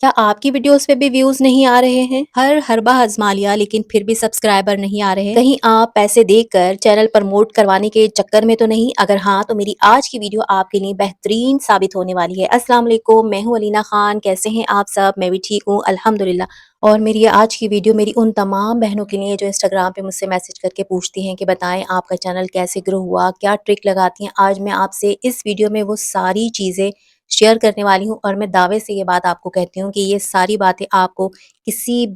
क्या आपकी वीडियोस पे भी व्यूज नहीं आ रहे हैं? हर हरबा आजमा लिया लेकिन फिर भी सब्सक्राइबर नहीं आ रहे। कहीं आप पैसे देकर चैनल प्रमोट करवाने के चक्कर में तो नहीं? अगर हाँ, तो मेरी आज की वीडियो आपके लिए बेहतरीन साबित होने वाली है। अस्सलाम वालेकुम, मैं हूँ अलीना खान। कैसे हैं आप सब? मैं भी ठीक हूँ अल्हम्दुलिल्लाह। और मेरी ये आज की वीडियो मेरी उन तमाम बहनों के लिए जो इंस्टाग्राम पे मुझसे मैसेज करके पूछती हैं कि बताएं आपका चैनल कैसे ग्रो हुआ, क्या ट्रिक लगाती हैं। आज मैं आपसे इस वीडियो में वो सारी चीज़ें शेयर करने वाली हूँ और मैं दावे से ये बात आपको कहती हूँ कि ये सारी बातें आपको किसी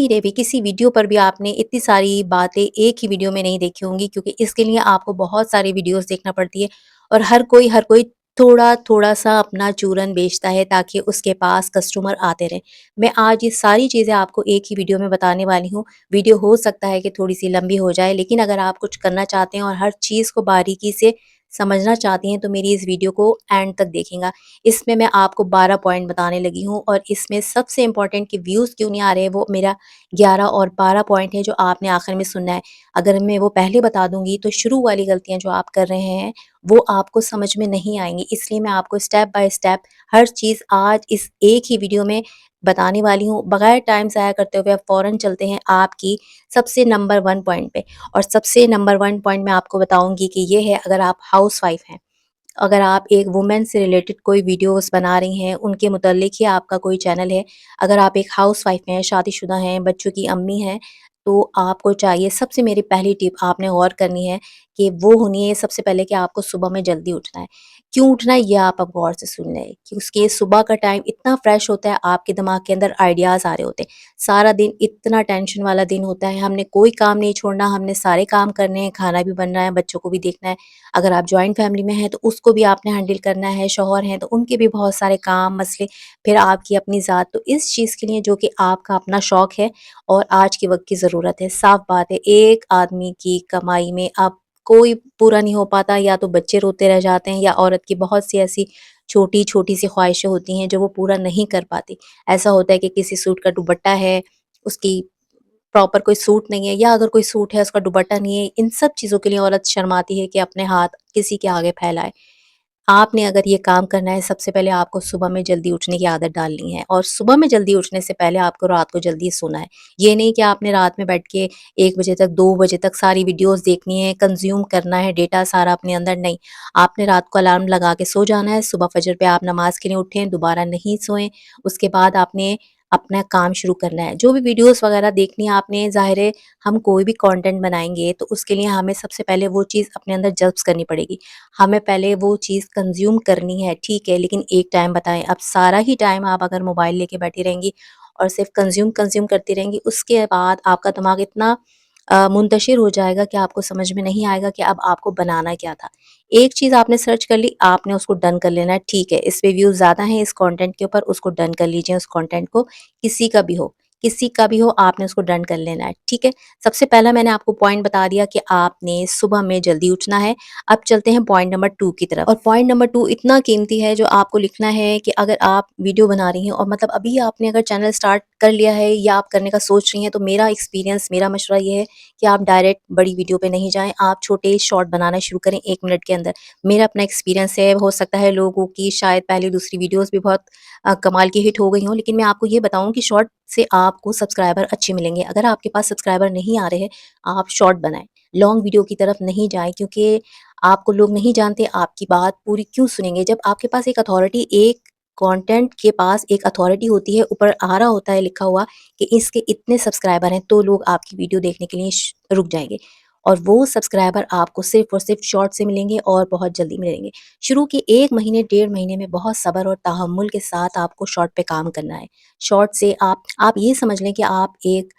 ने भी किसी वीडियो पर भी आपने इतनी सारी बातें एक ही वीडियो में नहीं देखी होंगी, क्योंकि इसके लिए आपको बहुत सारी वीडियोस देखना पड़ती है और हर कोई थोड़ा-थोड़ा सा अपना चूरन बेचता है ताकि उसके पास कस्टमर आते रहें। मैं आज ये सारी चीज़ें आपको एक ही वीडियो में बताने वाली हूँ। वीडियो हो सकता है कि थोड़ी-सी लंबी हो जाए, लेकिन अगर आप कुछ करना चाहते हैं और हर चीज़ को बारीकी से समझना चाहती हैं तो मेरी इस वीडियो को एंड तक देखिएगा। इसमें मैं आपको 12 पॉइंट बताने लगी हूँ और इसमें सबसे इम्पोर्टेंट कि व्यूज़ क्यों नहीं आ रहे हैं, वो मेरा 11 और 12 पॉइंट है जो आपने आखिर में सुनना है। अगर मैं वो पहले बता दूँगी तो शुरू वाली गलतियाँ जो आप कर रहे हैं वो आपको समझ में नहीं आएँगी। इसलिए मैं आपको स्टेप बाय स्टेप हर चीज़ आज इस एक ही वीडियो में बताने वाली हूँ। बगैर टाइम ज़ाया करते हुए अब फ़ौरन चलते हैं आपकी सबसे नंबर 1 पॉइंट पे। और सबसे नंबर 1 पॉइंट मैं आपको बताऊँगी कि ये है, अगर आप हाउसवाइफ़ हैं, अगर आप एक वुमेन से रिलेटेड कोई वीडियोस बना रही हैं, उनके मुतल्लिक ही आपका कोई चैनल है, अगर आप एक हाउसवाइफ़ हैं, शादीशुदा हैं, बच्चों की अम्मी हैं, तो आपको चाहिए, सबसे मेरी पहली टिप आपने गौर करनी है कि वो होनी है सबसे पहले कि आपको सुबह में जल्दी उठना है। क्यों उठना है, ये आप अब गौर से सुन लें कि उसके सुबह का टाइम इतना फ्रेश होता है, आपके दिमाग के अंदर आइडियाज़ आ रहे होते हैं। सारा दिन इतना टेंशन वाला दिन होता है, हमने कोई काम नहीं छोड़ना, हमने सारे काम करने हैं, खाना भी बनना है, बच्चों को भी देखना है। अगर आप जॉइंट फैमिली में हैं तो उसको भी आपने हैंडल करना है, शौहर हैं तो उनके भी बहुत सारे काम, मसले, फिर आपकी अपनी ज़ात। तो इस चीज़ के लिए जो कि आपका अपना शौक है और आज के वक़्त की ज़रूरत है। साफ़ बात है, एक आदमी की कमाई में अब कोई पूरा नहीं हो पाता, या तो बच्चे रोते रह जाते हैं या औरत की बहुत सी ऐसी छोटी-छोटी सी ख्वाहिशें होती हैं जो वो पूरा नहीं कर पाती। ऐसा होता है कि किसी सूट का दुपट्टा है, उसकी प्रॉपर कोई सूट नहीं है, या अगर कोई सूट है उसका दुपट्टा नहीं है, इन सब चीज़ों के लिए औरत शर्माती है कि अपने हाथ किसी के आगे फैलाए। आपने अगर ये काम करना है, सबसे पहले आपको सुबह में जल्दी उठने की आदत डालनी है और सुबह में जल्दी उठने से पहले आपको रात को जल्दी सोना है। ये नहीं कि आपने रात में बैठ के 1 बजे तक, 2 बजे तक सारी वीडियोज़ देखनी है, कंज़्यूम करना है डेटा सारा अपने अंदर, नहीं। आपने रात को अलार्म लगा के सो जाना है, सुबह फजर पे आप नमाज़ के लिए उठें, दोबारा नहीं सोएँ। उसके बाद आपने अपना काम शुरू करना है। जो भी वीडियोज़ वगैरह देखनी है आपने, ज़ाहिर है हम कोई भी कंटेंट बनाएँगे तो उसके लिए हमें सबसे पहले वो चीज़ अपने अंदर जज़्ब करनी पड़ेगी। हमें पहले वो चीज़ कंज़्यूम करनी है, ठीक है, लेकिन एक टाइम बताएँ। अब सारा ही टाइम आप अगर मोबाइल लेके बैठी रहेंगी और सिर्फ़ कंज़्यूम करती रहेंगी, उसके बाद आपका दिमाग इतना मुंतशिर हो जाएगा कि आपको समझ में नहीं आएगा कि अब आपको बनाना क्या था। एक चीज़ आपने सर्च कर ली, आपने उसको डन कर लेना है, ठीक है, इस पे व्यूज़ ज़्यादा हैं इस कंटेंट के ऊपर, उसको डन कर लीजिए उस कंटेंट को, किसी का भी हो, किसी का भी हो, आपने उसको डन कर लेना है, ठीक है। सबसे पहला मैंने आपको पॉइंट बता दिया कि आपने सुबह में जल्दी उठना है। अब चलते हैं पॉइंट नंबर 2 की तरफ, और पॉइंट नंबर 2 इतना कीमती है जो आपको लिखना है कि अगर आप वीडियो बना रही हैं और मतलब अभी आपने अगर चैनल स्टार्ट कर लिया है या आप करने का सोच रही हैं, तो मेरा एक्सपीरियंस, मेरा मशवरा ये है कि आप डायरेक्ट बड़ी वीडियो पे नहीं जाएँ, आप छोटे शॉर्ट बनाना शुरू करें 1 मिनट के अंदर। मेरा अपना एक्सपीरियंस है, हो सकता है लोगों की शायद पहली दूसरी वीडियोज़ भी बहुत कमाल की हिट हो गई हों, लेकिन मैं आपको ये बताऊँ कि शॉर्ट से आपको सब्सक्राइबर अच्छे मिलेंगे। अगर आपके पास सब्सक्राइबर नहीं आ रहे हैं, आप शॉर्ट बनाएँ, लॉन्ग वीडियो की तरफ नहीं जाएँ, क्योंकि आपको लोग नहीं जानते, आपकी बात पूरी क्यों सुनेंगे? जब आपके पास एक अथॉरिटी, एक कंटेंट के पास एक अथॉरिटी होती है, ऊपर आ रहा होता है लिखा हुआ कि इसके इतने सब्सक्राइबर हैं, तो लोग आपकी वीडियो देखने के लिए रुक जाएँगे। और वो सब्सक्राइबर आपको सिर्फ़ और सिर्फ़ शॉर्ट से मिलेंगे और बहुत जल्दी मिलेंगे। शुरू के 1 महीने, डेढ़ महीने में बहुत सब्र और तहम्मुल के साथ आपको शॉर्ट पे काम करना है। शॉर्ट से आप ये समझ लें कि आप एक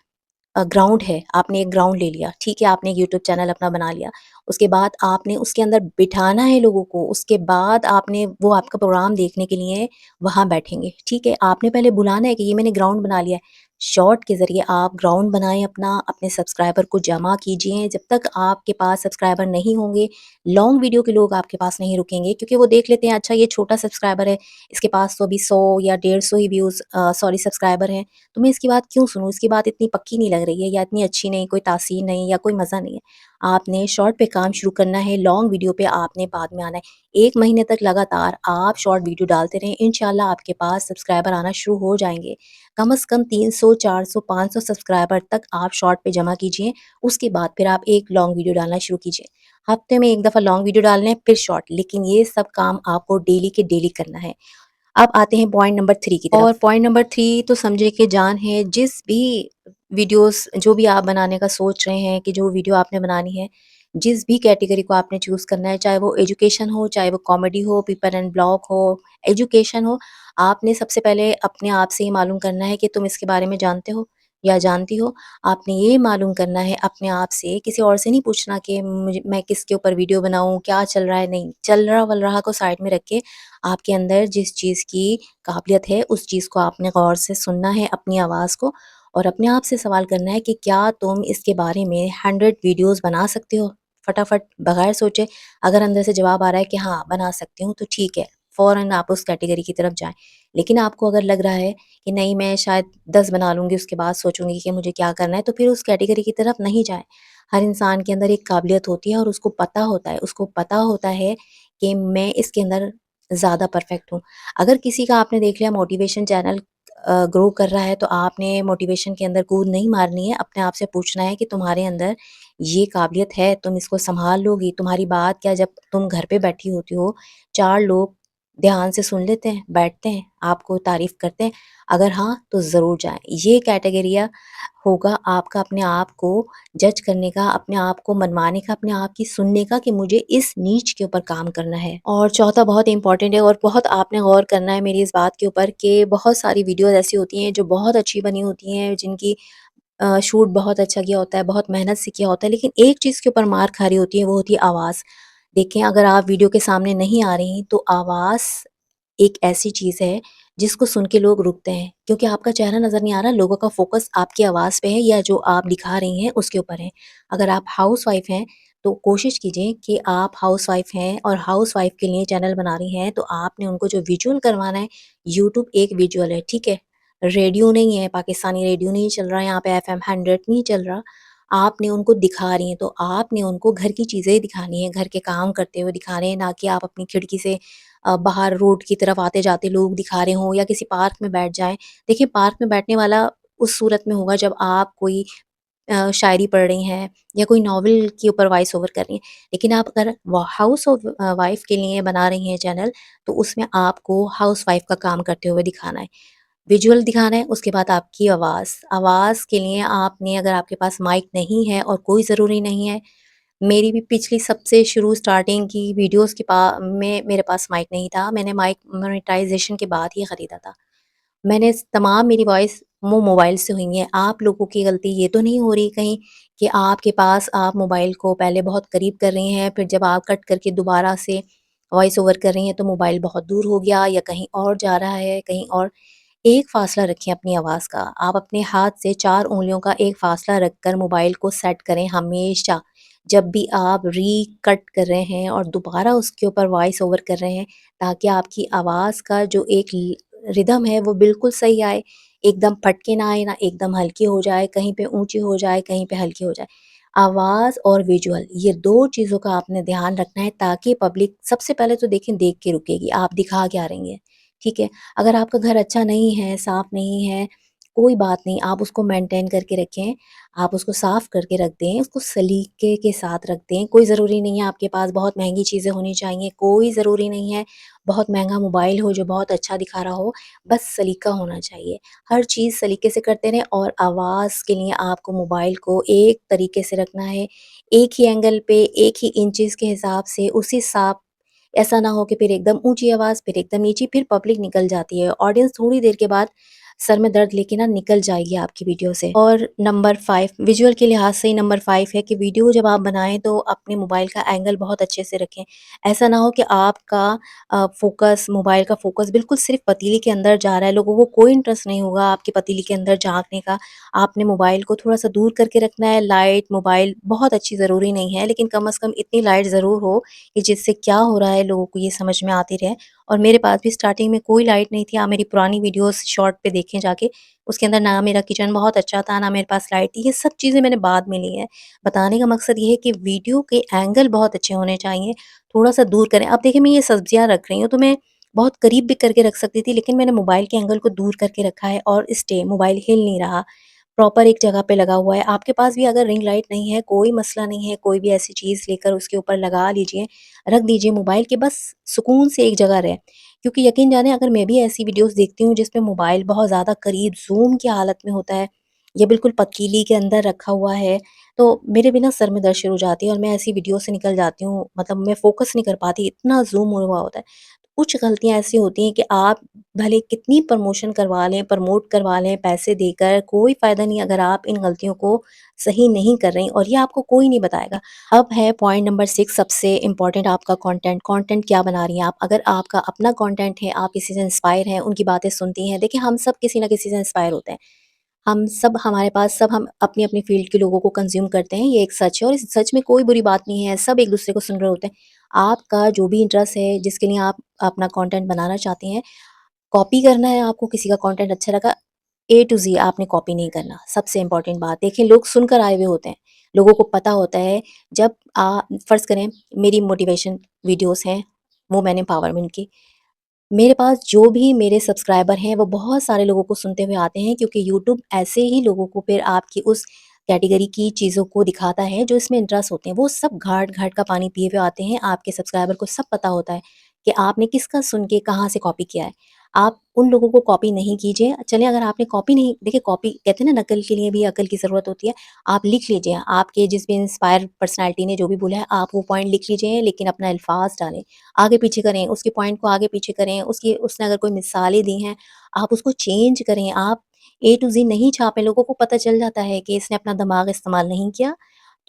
ग्राउंड है, आपने एक ग्राउंड ले लिया, ठीक है, आपने एक यूट्यूब चैनल अपना बना लिया। उसके बाद आपने उसके अंदर बिठाना है लोगों को, उसके बाद आपने वो आपका प्रोग्राम देखने के लिए वहाँ बैठेंगे, ठीक है। आपने पहले बुलाना है कि ये मैंने ग्राउंड बना लिया है। शॉर्ट के ज़रिए आप ग्राउंड बनाएँ अपना, अपने सब्सक्राइबर को जमा कीजिए। जब तक आपके पास सब्सक्राइबर नहीं होंगे, लॉन्ग वीडियो के लोग आपके पास नहीं रुकेंगे, क्योंकि वो देख लेते हैं अच्छा ये छोटा सब्सक्राइबर है, इसके पास तो अभी 100 या 150 ही व्यूज़ सॉरी सब्सक्राइबर हैं। तो मैं इसकी बात क्यों सुनूँ? इसकी बात इतनी पक्की नहीं लग रही है या इतनी अच्छी नहीं, कोई तासीर नहीं या कोई मज़ा नहीं है। आपने शॉर्ट पे काम शुरू करना है, लॉन्ग वीडियो पे आपने बाद में आना है। 1 महीने तक लगातार आप शॉर्ट वीडियो डालते रहें, इंशाल्लाह आपके पास सब्सक्राइबर आना शुरू हो जाएँगे। कम से कम 300, 400, 500 सब्सक्राइबर तक आप शॉर्ट पे जमा कीजिए, उसके बाद फिर आप एक लॉन्ग वीडियो डालना शुरू कीजिए। हफ्ते में 1 दफ़ा लॉन्ग वीडियो डालने हैं, फिर शॉर्ट, लेकिन ये सब काम आपको डेली के डेली करना है। अब आते हैं पॉइंट नंबर 3 की तरफ और पॉइंट नंबर 3 तो समझिए कि जान है, जिस भी वीडियोस जो भी आप बनाने का सोच रहे हैं कि जो वीडियो आपने बनानी है, जिस भी कैटेगरी को आपने चूज़ करना है, चाहे वो एजुकेशन हो, चाहे वो कॉमेडी हो, पेपर एंड ब्लॉग हो, एजुकेशन हो, आपने सबसे पहले अपने आप से ये मालूम करना है कि तुम इसके बारे में जानते हो या जानती हो। आपने ये मालूम करना है अपने आप से, किसी और से नहीं पूछना कि मुझे मैं किसके ऊपर वीडियो बनाऊँ, क्या चल रहा है, नहीं। चल रहा वल रहा को साइड में रख के आपके अंदर जिस चीज़ की काबिलियत है, उस चीज़ को आपने गौर से सुनना है, अपनी आवाज़ को, और अपने आप से सवाल करना है कि क्या तुम इसके बारे में 100 वीडियोज़ बना सकते हो? फटाफट बगैर सोचे, अगर अंदर से जवाब आ रहा है कि हाँ, बना सकती हूँ, तो ठीक है, फ़ौरन आप उस कैटेगरी की तरफ जाएँ। लेकिन आपको अगर लग रहा है कि नहीं, मैं शायद 10 बना लूँगी, उसके बाद सोचूँगी कि मुझे क्या करना है, तो फिर उस कैटेगरी की तरफ नहीं जाएँ। हर इंसान के अंदर एक काबिलियत होती है और उसको पता होता है कि मैं इसके अंदर ज़्यादा परफेक्ट हूँ। अगर किसी का आपने देख लिया मोटिवेशन चैनल ग्रो कर रहा है, तो आपने मोटिवेशन के अंदर कूद नहीं मारनी है, अपने आप से पूछना है कि तुम्हारे अंदर ये काबिलियत है, तुम इसको सँभाल लोगी? तुम्हारी बात क्या, जब तुम घर पे बैठी होती हो, 4 लोग ध्यान से सुन लेते हैं, बैठते हैं, आपको तारीफ़ करते हैं? अगर हाँ, तो ज़रूर जाएँ। ये कैटेगरिया होगा आपका अपने आप को जज करने का, अपने आप को मनवाने का, अपने आप की सुनने का कि मुझे इस नीच के ऊपर काम करना है। और चौथा बहुत इम्पोर्टेंट है और बहुत आपने गौर करना है मेरी इस बात के ऊपर कि बहुत सारी वीडियोज़ ऐसी होती हैं जो बहुत अच्छी बनी होती हैं, जिनकी शूट बहुत अच्छा किया होता है, बहुत मेहनत से किया होता है, लेकिन एक चीज़ के ऊपर मार खा रही होती है, वो होती है आवाज़। देखें, अगर आप वीडियो के सामने नहीं आ रही, तो आवाज़ एक ऐसी चीज़ है जिसको सुन के लोग रुकते हैं, क्योंकि आपका चेहरा नज़र नहीं आ रहा, लोगों का फ़ोकस आपकी आवाज़ पे है या जो आप दिखा रही हैं उसके ऊपर है। अगर आप हाउसवाइफ़ हैं, तो कोशिश कीजिए कि आप हाउसवाइफ़ हैं और हाउसवाइफ़ के लिए चैनल बना रही हैं, तो आपने उनको जो विजुअल करवाना है, यूट्यूब एक विजुअल है, ठीक है? रेडियो नहीं है, पाकिस्तानी रेडियो नहीं चल रहा है, यहाँ पे एफएम 100 नहीं चल रहा। आपने उनको दिखा रही हैं, तो आपने उनको घर की चीज़ें दिखानी है, घर के काम करते हुए दिखा रहे हैं, ना कि आप अपनी खिड़की से बाहर रोड की तरफ आते-जाते लोग दिखा रहे हों या किसी पार्क में बैठ जाएँ। देखिए, पार्क में बैठने वाला उस सूरत में होगा जब आप कोई शायरी पढ़ रही हैं या कोई नॉवल के ऊपर वॉइस ओवर कर रही हैं। लेकिन आप अगर वाइफ़ के लिए बना रही हैं चैनल, तो उसमें आपको हाउसवाइफ़ का काम करते हुए दिखाना है। विजुअल दिखाना है, उसके बाद आपकी आवाज़। आवाज़ के लिए आपने, अगर आपके पास माइक नहीं है और कोई ज़रूरी नहीं है, मेरी भी पिछली सबसे शुरू स्टार्टिंग की वीडियोज़ के पा में मेरे पास माइक नहीं था। मैंने माइक मोनेटाइज़ेशन के बाद ही खरीदा था। मैंने तमाम मेरी वॉइस वो मोबाइल से हुई है। आप लोगों की गलती ये तो नहीं हो रही कहीं कि आपके पास आप मोबाइल को पहले बहुत करीब कर रही हैं, फिर जब आप कट करके दोबारा से वॉइस ओवर कर रही हैं, तो मोबाइल बहुत दूर हो गया या कहीं और जा रहा है, कहीं और। एक फ़ासला रखें अपनी आवाज़ का। आप अपने हाथ से 4 उँगलियों का एक फ़ासला रखकर मोबाइल को सेट करें हमेशा। जब भी आप री-कट कर रहे हैं और दोबारा उसके ऊपर वॉइस ओवर कर रहे हैं, ताकि आपकी आवाज़ का जो एक रिदम है वो बिल्कुल सही आए, एकदम फट के ना आए, ना एकदम हल्की हो जाए, कहीं पे ऊँची हो जाए, कहीं पे हल्की हो जाए। आवाज़ और विजुअल, ये 2 चीज़ों का आपने ध्यान रखना है, ताकि पब्लिक सबसे पहले तो देखें, देख के रुकेगी, आप दिखा क्या रही हैं, ठीक है? अगर आपका घर अच्छा नहीं है, साफ़ नहीं है, कोई बात नहीं, आप उसको मेंटेन करके रखें, आप उसको साफ़ करके रख दें, उसको सलीके के साथ रख दें। कोई ज़रूरी नहीं है आपके पास बहुत महँगी चीज़ें होनी चाहिए, कोई ज़रूरी नहीं है बहुत महँगा मोबाइल हो जो बहुत अच्छा दिखा रहा हो, बस सलीका होना चाहिए। हर चीज़ सलीके से करते रहें और आवाज़ के लिए आपको मोबाइल को एक तरीके से रखना है, एक ही एंगल पे, एक ही इंचेज़ के हिसाब से, उसी साब ऐसा ना हो कि फिर एकदम ऊँची आवाज़, फिर एकदम नीची, फिर पब्लिक निकल जाती है। ऑडियंस थोड़ी देर के बाद सर में दर्द लेके ना निकल जाएगी आपकी वीडियो से। और नंबर 5 विजुअल के लिहाज़ से ही नंबर 5 है कि वीडियो जब आप बनाएँ, तो अपने मोबाइल का एंगल बहुत अच्छे से रखें। ऐसा ना हो कि आपका मोबाइल का फ़ोकस बिल्कुल सिर्फ़ पतीली के अंदर जा रहा है, लोगों को कोई इंटरेस्ट नहीं होगा आपकी पतीली के अंदर झाँकने का। आपने मोबाइल को थोड़ा-सा दूर करके रखना है, लाइट मोबाइल बहुत अच्छी ज़रूरी नहीं है, लेकिन कम से कम इतनी लाइट ज़रूर हो कि जिससे क्या हो रहा है लोगों को ये समझ में आती रहे और मेरे पास भी स्टार्टिंग में कोई लाइट नहीं थी। आप मेरी पुरानी वीडियोज़ शॉर्ट पे देखें जाके, उसके अंदर ना मेरा किचन बहुत अच्छा था, ना मेरे पास लाइट थी। ये सब चीज़ें मैंने बाद में ली हैं। बताने का मकसद ये है कि वीडियो के एंगल बहुत अच्छे होने चाहिए, थोड़ा-सा दूर करें। अब देखिए मैं ये सब्जियाँ रख रही हूँ, तो मैं बहुत करीब भी करके रख सकती थी, लेकिन मैंने मोबाइल के एंगल को दूर करके रखा है और स्टे मोबाइल हिल नहीं रहा। प्रॉपर एक जगह पे लगा हुआ है। आपके पास भी अगर रिंग लाइट नहीं है, कोई मसला नहीं है, कोई भी ऐसी चीज़ लेकर उसके ऊपर लगा लीजिए, रख दीजिए मोबाइल के बस सुकून से एक जगह रहे। क्योंकि यकीन जाने अगर मैं भी ऐसी वीडियोज़ देखती हूँ जिसमें मोबाइल बहुत ज़्यादा करीब ज़ूम की हालत में होता है या बिल्कुल पतीली के अंदर रखा हुआ है, तो मेरे भी ना सर में दर्द शुरू हो जाती है और मैं ऐसी वीडियो से निकल जाती हूँ। मतलब मैं फ़ोकस नहीं कर पाती, इतना ज़ूम हुआ होता है। कुछ गलतियाँ ऐसी होती हैं कि आप भले कितनी प्रमोशन करवा लें, प्रमोट करवा लें पैसे देकर, कोई फ़ायदा नहीं अगर आप इन गलतियों को सही नहीं कर रही और ये आपको कोई नहीं बताएगा। अब है पॉइंट नंबर 6 सबसे इम्पोर्टेंट आपका कंटेंट। कंटेंट क्या बना रही हैं आप? अगर आपका अपना कंटेंट है, आप किसी से इंस्पायर हैं, उनकी बातें सुनती हैं। देखिए हम सब किसी न किसी से इंस्पायर होते हैं। हम सब हमारे पास सब हम अपनी-अपनी फ़ील्ड के लोगों को कंज़्यूम करते हैं, ये एक सच है और इस सच में कोई बुरी बात नहीं है, सब एक-दूसरे को सुन रहे होते हैं। आपका जो भी इंटरेस्ट है, जिसके लिए आप अपना कंटेंट बनाना चाहती हैं, कॉपी करना है आपको किसी का कंटेंट अच्छा लगा, ए टू ज़ी आपने कॉपी नहीं करना, सबसे इम्पोर्टेंट बात। देखिए लोग सुनकर आए हुए होते हैं, लोगों को पता होता है जब फ़र्ज़ करें मेरी मोटिवेशन वीडियोज़ हैं, वुमेन एम्पावरमेंट की। मेरे पास जो भी मेरे सब्सक्राइबर हैं, वो बहुत सारे लोगों को सुनते हुए आते हैं क्योंकि यूट्यूब ऐसे ही लोगों को फिर आपकी उस कैटेगरी की चीज़ों को दिखाता है जो इसमें इंटरेस्ट होते हैं। वो सब घाट-घाट का पानी पिए हुए आते हैं, आपके सब्सक्राइबर को सब पता होता है कि आपने किसका सुन के कहाँ से कॉपी किया है। आप उन लोगों को कॉपी नहीं कीजिए। चलिए अगर आपने कॉपी नहीं देखिए कॉपी कहते हैं ना नकल के लिए भी अकल की ज़रूरत होती है। आप लिख लीजिए, आपके जिस भी इंस्पायर पर्सनैलिटी ने जो भी बोला है, आप वो पॉइंट लिख लीजिए लेकिन अपना अल्फ़ाज़ डालें। आगे-पीछे करें, उसके पॉइंट को आगे-पीछे करें, उसकी उसने अगर कोई मिसालें दी हैं, आप उसको चेंज करें, आप ए टू ज़ेड नहीं छापें, लोगों को पता चल जाता है कि इसने अपना दिमाग इस्तेमाल नहीं किया,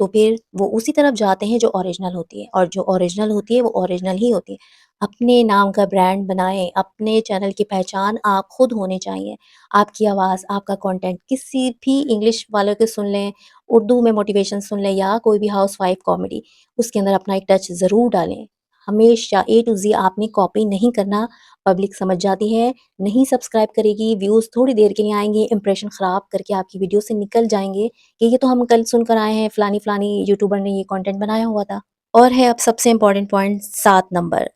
तो फिर वो उसी तरफ जाते हैं जो ओरिजिनल होती है और जो ओरिजिनल होती है, वो ओरिजिनल ही होती है। अपने नाम का ब्रांड बनाएँ, अपने चैनल की पहचान आप खुद होनी चाहिए। आपकी आवाज़, आपका कंटेंट किसी भी इंग्लिश वालों के सुन लें, उर्दू में मोटिवेशन सुन लें या कोई भी हाउसवाइफ कॉमेडी, उसके अंदर अपना एक टच ज़रूर डालें। हमेशा ए टू ज़ेड आपने कॉपी नहीं करना, पब्लिक समझ जाती है, नहीं सब्सक्राइब करेगी, व्यूज़ थोड़ी देर के लिए आएँगे, इंप्रेशन ख़राब करके आपकी वीडियो से निकल जाएँगे कि ये तो हम कल सुनकर आए हैं, फलानी-फलानी यूट्यूबर ने ये कंटेंट बनाया हुआ था। और है अब सबसे इम्पोर्टेंट पॉइंट 7 नंबर।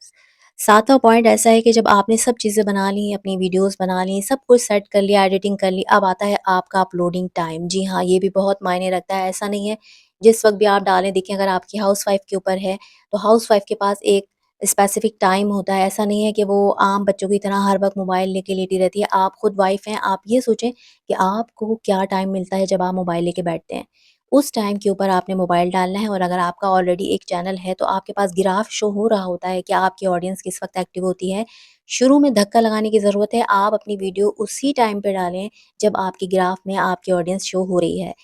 7वाँ पॉइंट ऐसा है कि जब आपने सब चीज़ें बना ली, अपनी वीडियोज़ बना ली, सब कुछ सेट कर लिया, एडिटिंग कर ली, अब आता है आपका अपलोडिंग टाइम। जी हाँ, ये भी बहुत मायने रखता है। ऐसा नहीं है जिस वक़्त भी आप डालें देखिए अगर आपकी हाउसवाइफ़ के ऊपर है, तो हाउसवाइफ़ के पास एक स्पेसिफ़िक टाइम होता है। ऐसा नहीं है कि वो आम बच्चों की तरह हर वक़्त मोबाइल लेके लेटी रहती है। आप खुद वाइफ़ हैं, आप ये सोचें कि आपको क्या टाइम मिलता है जब आप मोबाइल लेके बैठते हैं। उस टाइम के ऊपर आपने मोबाइल डालना है और अगर आपका ऑलरेडी एक चैनल है तो आपके पास ग्राफ शो हो रहा होता है कि आपकी ऑडियंस किस वक़्त एक्टिव होती है। शुरू में धक्का लगाने की ज़रूरत है, आप अपनी वीडियो उसी टाइम पे डालें जब आपकी ग्राफ में आपकी ऑडियंस शो हो रही है।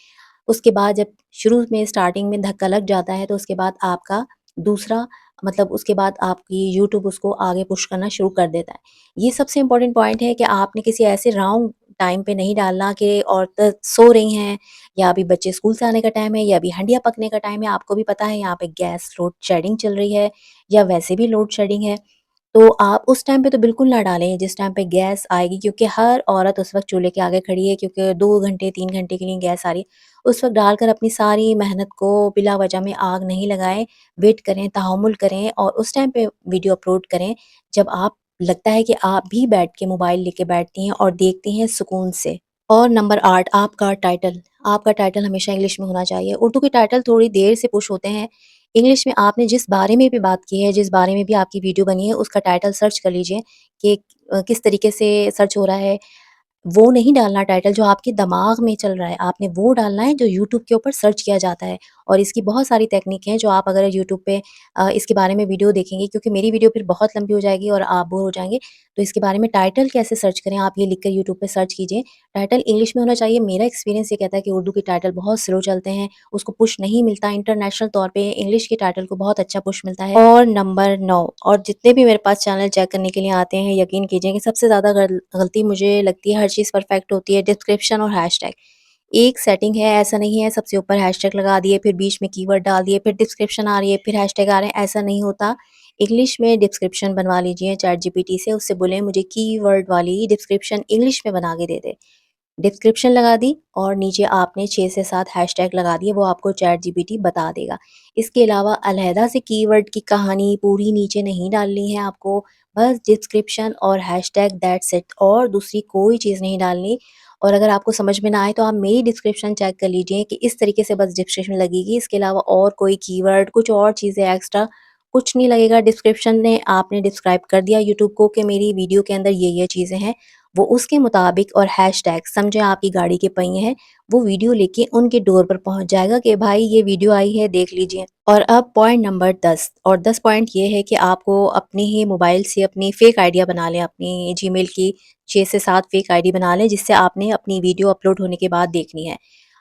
उसके बाद जब शुरू में स्टार्टिंग में धक्का लग जाता है तो उसके बाद आपका दूसरा मतलब उसके बाद आपकी यूट्यूब उसको आगे पुश करना शुरू कर देता है। ये सबसे इम्पोर्टेंट पॉइंट है कि आपने किसी ऐसे रॉन्ग टाइम पे नहीं डालना कि औरतें सो रही हैं या अभी बच्चे स्कूल से आने का टाइम है या अभी हंडिया पकने का टाइम है। आपको भी पता है यहाँ पे गैस लोड शेडिंग चल रही है या वैसे भी लोड शेडिंग है। तो आप उस टाइम पे तो बिल्कुल ना डालें जिस टाइम पे गैस आएगी क्योंकि हर औरत उस वक़्त चूल्हे के आगे खड़ी है क्योंकि 2 घंटे 3 घंटे के लिए गैस आ रही है। उस वक़्त डालकर अपनी सारी मेहनत को बिला वजह में आग नहीं लगाएँ, वेट करें, तहम्मुल करें और उस टाइम पे वीडियो अपलोड करें जब आप लगता है कि आप भी बैठ के मोबाइल लेके बैठती हैं और देखती हैं सुकून से। और नंबर 8 आपका टाइटल। आपका टाइटल हमेशा इंग्लिश में होना चाहिए। उर्दू के टाइटल थोड़ी देर से पुश होते हैं। इंग्लिश में आपने जिस बारे में भी बात की है, जिस बारे में भी आपकी वीडियो बनी है, उसका टाइटल सर्च कर लीजिए कि किस तरीके से सर्च हो रहा है। वो नहीं डालना टाइटल जो आपके दिमाग में चल रहा है, आपने वो डालना है जो यूट्यूब के ऊपर सर्च किया जाता है और इसकी बहुत सारी टेक्निक हैं जो आप अगर यूट्यूब पे इसके बारे में वीडियो देखेंगे क्योंकि मेरी वीडियो फिर बहुत लंबी हो जाएगी और आप बोर हो जाएँगे। तो इसके बारे में टाइटल कैसे सर्च करें, आप ये लिख कर यूट्यूब पे सर्च कीजिए। टाइटल इंग्लिश में होना चाहिए। मेरा एक्सपीरियंस ये कहता है कि उर्दू के टाइटल बहुत स्लो चलते हैं, उसको पुश नहीं मिलता। इंटरनेशनल तौर पे इंग्लिश के टाइटल को बहुत अच्छा पुश मिलता है। और नंबर 9 और जितने भी मेरे पास चैनल चेक करने के लिए आते हैं, यकीन कीजिए कि सबसे ज़्यादा गलती मुझे लगती है हर चीज़ परफेक्ट होती है, डिस्क्रिप्शन और हैशटैग। एक सेटिंग है, ऐसा नहीं है सबसे ऊपर हैशटैग लगा दिए, फिर बीच में कीवर्ड डाल दिए, फिर डिस्क्रिप्शन आ रही है, फिर हैशटैग आ रहे हैं, ऐसा नहीं होता। इंग्लिश में डिस्क्रिप्शन बनवा लीजिए चैट जीपीटी से, उससे बोलें मुझे कीवर्ड वाली डिस्क्रिप्शन इंग्लिश में बना के दे दे। डिस्क्रिप्शन लगा दी और नीचे आपने 6 से 7 हैशटैग लगा दिए, वो आपको चैट जीपीटी बता देगा। इसके अलावा अलहदा से कीवर्ड की कहानी पूरी नीचे नहीं डालनी है आपको, बस डिस्क्रिप्शन और हैशटैग दैट्स इट, और दूसरी कोई चीज़ नहीं डालनी। और अगर आपको समझ में ना आए तो आप मेरी डिस्क्रिप्शन चेक कर लीजिए कि इस तरीके से बस डिस्क्रिप्शन लगेगी, इसके अलावा और कोई कीवर्ड, कुछ और चीज़ें एक्स्ट्रा कुछ नहीं लगेगा। डिस्क्रिप्शन में आपने डिस्क्राइब कर दिया यूट्यूब को कि मेरी वीडियो के अंदर ये चीज़ें हैं, वो उसके मुताबिक और हैशटैग समझे आपकी गाड़ी के पहिए हैं, वो वीडियो लेके उनके डोर पर पहुँच जाएगा कि भाई ये वीडियो आई है देख लीजिए। और अब पॉइंट नंबर 10, और 10 पॉइंट ये है कि आपको अपने ही मोबाइल से अपनी फेक आइडिया बना लें, अपनी जीमेल की 6 से 7 फेक आईडी बना लें, जिससे आपने अपनी वीडियो अपलोड होने के बाद देखनी है।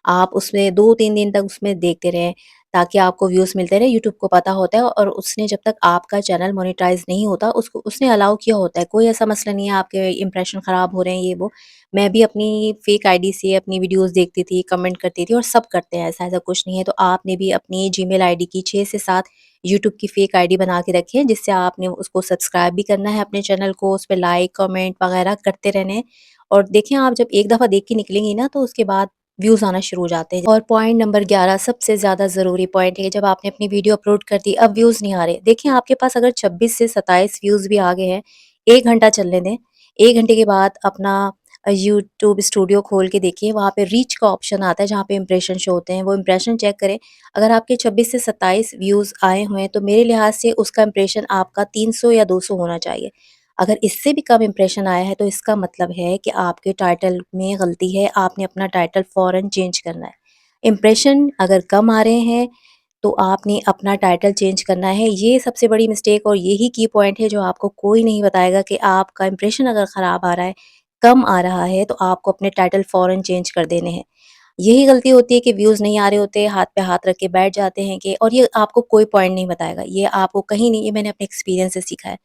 आप उसमें 2-3 दिन तक उसमें देखते रहें, ताकि आपको व्यूज़ मिलते रहे। यूट्यूब को पता होता है और उसने जब तक आपका चैनल मोनेटाइज़ नहीं होता उसको उसने अलाउ किया होता है। कोई ऐसा मसला नहीं है आपके इंप्रेशन ख़राब हो रहे हैं ये वो। मैं भी अपनी फ़ेक आईडी से अपनी वीडियोज़ देखती थी, कमेंट करती थी, और सब करते हैं, ऐसा कुछ नहीं है। तो आपने भी अपनी जीमेल आईडी की 6 से 7 यूट्यूब की फ़ेक आईडी बना के रखी है, जिससे आपने उसको सब्सक्राइब भी करना है अपने चैनल को, उस पे लाइक, कमेंट वग़ैरह करते रहने हैं। और देखें आप जब एक दफ़ा देख के निकलेंगी ना तो उसके बाद व्यूज़ आना शुरू हो जाते हैं। और पॉइंट नंबर 11 सबसे ज़्यादा ज़रूरी पॉइंट है, जब आपने अपनी वीडियो अपलोड कर दी, अब व्यूज़ नहीं आ रहे। देखिए आपके पास अगर 26 से 27 व्यूज़ भी आ गए हैं, 1 घंटा चलने दें। 1 घंटे के बाद अपना यूट्यूब स्टूडियो खोल के देखिए, वहाँ पे रीच का ऑप्शन आता है जहाँ पे इंप्रेशन शो होते हैं, वो इंप्रेशन चेक करें। अगर आपके 26 से 27 व्यूज़ आए हुए हैं तो मेरे लिहाज से उसका इंप्रेशन आपका 300 या 200 होना चाहिए। अगर इससे भी कम इंप्रेशन आया है तो इसका मतलब है कि आपके टाइटल में गलती है, आपने अपना टाइटल फ़ौरन चेंज करना है। इंप्रेशन अगर कम आ रहे हैं तो आपने अपना टाइटल चेंज करना है। ये सबसे बड़ी मिस्टेक और यही की पॉइंट है जो आपको कोई नहीं बताएगा कि आपका इंप्रेशन अगर ख़राब आ रहा है, कम आ रहा है, तो आपको अपने टाइटल फ़ौरन चेंज कर देने हैं। यही गलती होती है कि व्यूज़ नहीं आ रहे होते, हाथ पे हाथ रख के बैठ जाते हैं कि, और ये आपको कोई पॉइंट नहीं बताएगा। ये आपको कहीं नहीं, ये मैंने अपने एक्सपीरियंस से सीखा है।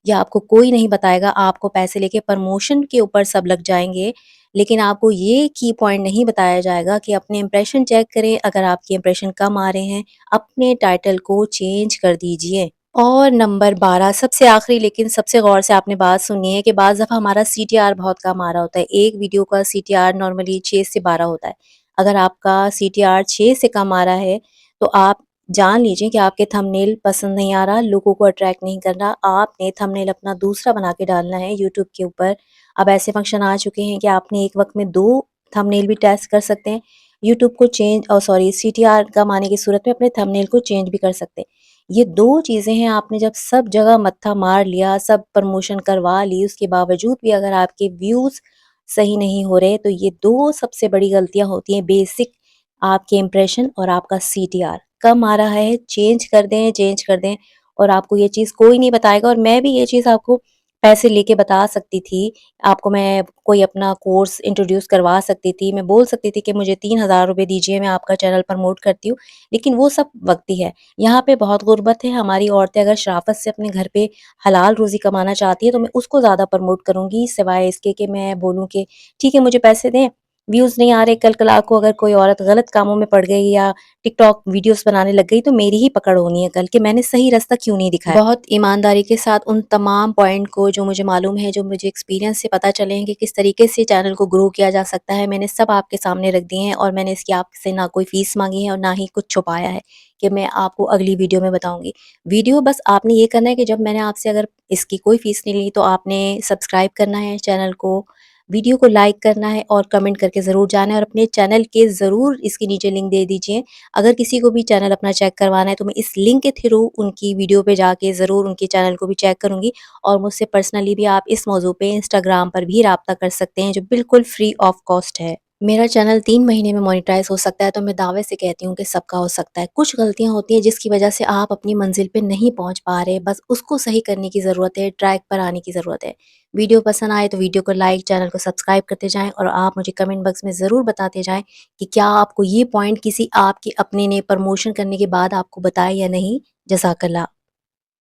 ये आपको कोई नहीं बताएगा, आपको पैसे लेके प्रमोशन के ऊपर सब लग जाएँगे, लेकिन आपको ये की पॉइंट नहीं बताया जाएगा कि अपने इंप्रेशन चेक करें, अगर आपके इंप्रेशन कम आ रहे हैं, अपने टाइटल को चेंज कर दीजिए। और नंबर 12 सबसे आखिरी लेकिन सबसे गौर से आपने बात सुननी है कि बाज़ दफ़ा हमारा सीटीआर बहुत कम आ रहा होता है। एक वीडियो का सीटीआर नॉर्मली 6 से 12 होता है। अगर आपका सीटीआर 6 से कम आ रहा है, तो आप जान लीजिए कि आपके थंबनेल पसंद नहीं आ रहा, लोगों को अट्रैक्ट नहीं कर रहा। आपने थंबनेल अपना दूसरा बना के डालना है यूट्यूब के ऊपर। अब ऐसे फंक्शन आ चुके हैं कि आपने एक वक़्त में 2 थंबनेल भी टेस्ट कर सकते हैं। यूट्यूब को सीटीआर कम आने की सूरत में अपने थंबनेल को चेंज भी कर सकते हैं। ये 2 चीज़ें हैं, आपने जब सब जगह मत्था मार लिया, सब प्रमोशन करवा ली, उसके बावजूद भी अगर आपके व्यूज़ सही नहीं हो रहे, तो ये 2 सबसे बड़ी गलतियाँ होती हैं बेसिक, आपके इंप्रेशन और आपका सीटीआर। कम आ रहा है, चेंज कर दें, और आपको ये चीज़ कोई नहीं बताएगा, और मैं भी ये चीज़ आपको पैसे लेके बता सकती थी। आपको मैं कोई अपना कोर्स इंट्रोड्यूस करवा सकती थी, मैं बोल सकती थी कि मुझे 3000 रुपए दीजिए, मैं आपका चैनल प्रमोट करती हूँ, लेकिन वो सब वक़्ती है। यहाँ पे बहुत गुर्बत है, हमारी औरतें अगर शराफ़त से अपने घर पे हलाल रोज़ी कमाना चाहती हैं, तो मैं उसको ज़्यादा प्रमोट करूँगी, सिवाय इसके कि मैं बोलूँ कि ठीक है मुझे पैसे दें, व्यूज़ नहीं आ रहे, कल को अगर कोई औरत गलत कामों में पड़ गई या टिकटॉक वीडियोज़ बनाने लग गई, तो मेरी ही पकड़ होनी है कल कि मैंने सही रास्ता क्यों नहीं दिखाया। बहुत ईमानदारी के साथ उन तमाम पॉइंट को जो मुझे मालूम है, जो मुझे एक्सपीरियंस से पता चले हैं कि किस तरीके से चैनल को ग्रो किया जा सकता है, मैंने सब आपके सामने रख दिए हैं, और मैंने इसकी आपसे ना कोई फ़ीस माँगी है और ना ही कुछ छुपाया है कि मैं आपको अगली वीडियो में बताऊँगी। वीडियो बस आपने ये करना है कि जब मैंने आपसे अगर इसकी कोई फ़ीस नहीं ली, तो आपने सब्सक्राइब करना है चैनल को, वीडियो को लाइक करना है और कमेंट करके ज़रूर जाना है, और अपने चैनल के ज़रूर इसके नीचे लिंक दे दीजिए। अगर किसी को भी चैनल अपना चेक करवाना है, तो मैं इस लिंक के थ्रू उनकी वीडियो पे जाके ज़रूर उनके चैनल को भी चेक करूँगी, और मुझसे पर्सनली भी आप इस मौज़ू पे इंस्टाग्राम पर भी राब्ता कर सकते हैं, जो बिल्कुल फ्री ऑफ कॉस्ट है। मेरा चैनल 3 महीने में मोनेटाइज़ हो सकता है, तो मैं दावे से कहती हूँ कि सबका हो सकता है। कुछ गलतियाँ होती हैं जिसकी वजह से आप अपनी मंज़िल पे नहीं पहुँच पा रहे, बस उसको सही करने की ज़रूरत है, ट्रैक पर आने की ज़रूरत है। वीडियो पसंद आए तो वीडियो को लाइक, चैनल को सब्सक्राइब करते जाएँ, और आप मुझे कमेंट बॉक्स में ज़रूर बताते जाएँ कि क्या आपको ये पॉइंट किसी आपके अपने ने प्रमोशन करने के बाद आपको बताया या नहीं? जज़ाकल्लाह।